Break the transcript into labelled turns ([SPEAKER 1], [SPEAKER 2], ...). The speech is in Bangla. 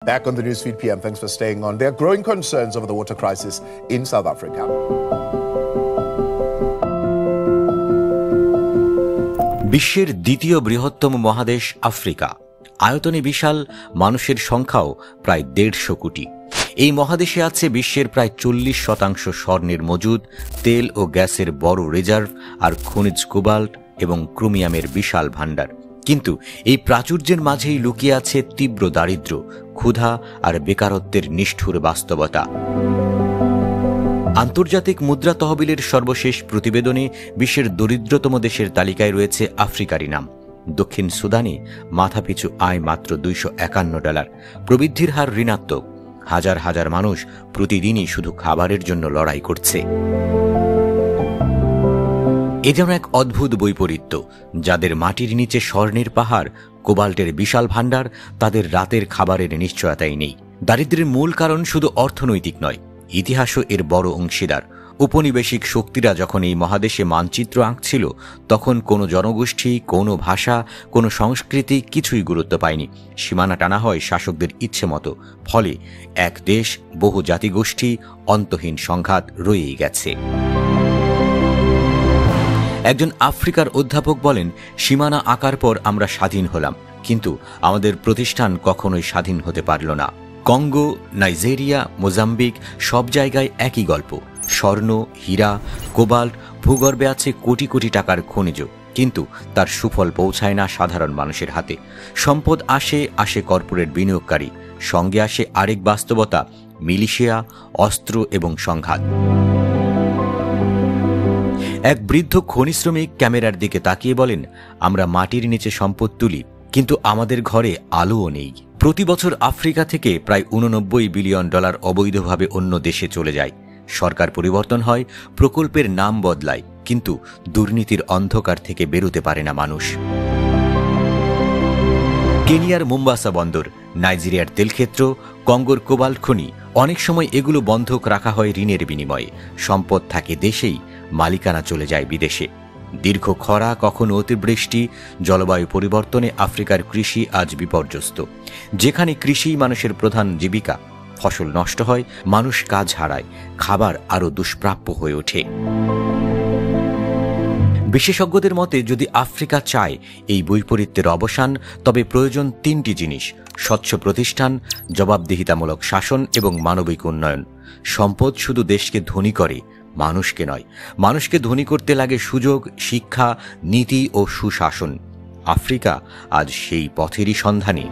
[SPEAKER 1] Back on the Newsfeed PM, thanks for staying on. There are growing concerns over the water crisis in South Africa.
[SPEAKER 2] বিশ্বের দ্বিতীয় বৃহত্তম মহাদেশ আফ্রিকা। আয়তনে বিশাল, মানুষের সংখ্যাও প্রায় 150 কোটি। এই মহাদেশে আছে বিশ্বের প্রায় 40% স্বর্ণের মজুদ, তেল ও গ্যাসের বড় রিজার্ভ আর খনিজ কোবাল্ট এবং ক্রোমিয়ামের বিশাল ভাণ্ডার। কিন্তু এই প্রাচুর্যের মাঝেই লুকিয়ে আছে তীব্র দারিদ্র্য, ক্ষুধা আর বেকারত্বের নিষ্ঠুর বাস্তবতা। আন্তর্জাতিক মুদ্রা তহবিলের সর্বশেষ প্রতিবেদনে বিশ্বের দরিদ্রতম দেশের তালিকায় রয়েছে আফ্রিকারই নাম। দক্ষিণ সুদানে মাথাপিছু আয় মাত্র $251, প্রবৃদ্ধির হার ঋণাত্মক, হাজার হাজার মানুষ প্রতিদিনই শুধু খাবারের জন্য লড়াই করছে। এ যেন এক অদ্ভুত বৈপরীত্য। যাদের মাটির নিচে স্বর্ণের পাহাড়, কোবাল্টের বিশাল ভাণ্ডার, তাদের রাতের খাবারের নিশ্চয়তাই নেই। দারিদ্র্যের মূল কারণ শুধু অর্থনৈতিক নয়, ইতিহাসও এর বড় অংশীদার। উপনিবেশিক শক্তিরা যখন এই মহাদেশে মানচিত্র আঁকছিল, তখন কোনো জনগোষ্ঠী, কোনো ভাষা, কোনো সংস্কৃতি কিছুই গুরুত্ব পায়নি। সীমানা টানা হয় শাসকদের ইচ্ছে মতো। ফলে এক দেশ, বহু জাতিগোষ্ঠী, অন্তহীন সংঘাত রয়েই গেছে। একজন আফ্রিকার অধ্যাপক বলেন, সীমানা আঁকার পর আমরা স্বাধীন হলাম, কিন্তু আমাদের প্রতিষ্ঠান কখনোই স্বাধীন হতে পারল না। কঙ্গো, নাইজেরিয়া, মোজাম্বিক, সব জায়গায় একই গল্প। স্বর্ণ, হীরা, কোবাল্ট, ভূগর্ভে আছে কোটি কোটি টাকার খনিজ, কিন্তু তার সুফল পৌঁছায় না সাধারণ মানুষের হাতে। সম্পদ আসে কর্পোরেট বিনিয়োগকারী, সঙ্গে আসে আরেক বাস্তবতা, মিলিশিয়া, অস্ত্র এবং সংঘাত। এক বৃদ্ধ খনি শ্রমিক ক্যামেরার দিকে তাকিয়ে বলেন, আমরা মাটির নিচে সম্পদ তুলি, কিন্তু আমাদের ঘরে আলোও নেই। প্রতি বছর আফ্রিকা থেকে প্রায় $89 বিলিয়ন অবৈধভাবে অন্য দেশে চলে যায়। সরকার পরিবর্তন হয়, প্রকল্পের নাম বদলায়, কিন্তু দুর্নীতির অন্ধকার থেকে বেরোতে পারে না মানুষ। কেনিয়ার মোম্বাসা বন্দর, নাইজেরিয়ার তেলক্ষেত্র, কঙ্গোর কোবাল্ট খনি, অনেক সময় এগুলো বন্ধক রাখা হয় ঋণের বিনিময়ে। সম্পদ থাকে দেশেই, মালিকানা চলে যায় বিদেশে। দীর্ঘ খরা, কখনো অতিবৃষ্টি, জলবায়ু পরিবর্তনে আফ্রিকার কৃষি আজ বিপর্যস্ত। যেখানে কৃষি মানুষের প্রধান জীবিকা, ফসল নষ্ট হয়, মানুষ কাজ হারায়, খাবার আরও দুষ্প্রাপ্য হয়ে ওঠে। বিশেষজ্ঞদের মতে, যদি আফ্রিকা চায় এই বৈপরীত্যের অবসান, তবে প্রয়োজন 3টি জিনিস: স্বচ্ছ প্রতিষ্ঠান, জবাবদিহিতামূলক শাসন এবং মানবিক উন্নয়ন। সম্পদ শুধু দেশকে ধনী করে, মানুষকে নয়। মানুষকে ধনী করতে লাগে সুযোগ, শিক্ষা, নীতি ও সুশাসন। আফ্রিকা আজ সেই পথেরই সন্ধানী।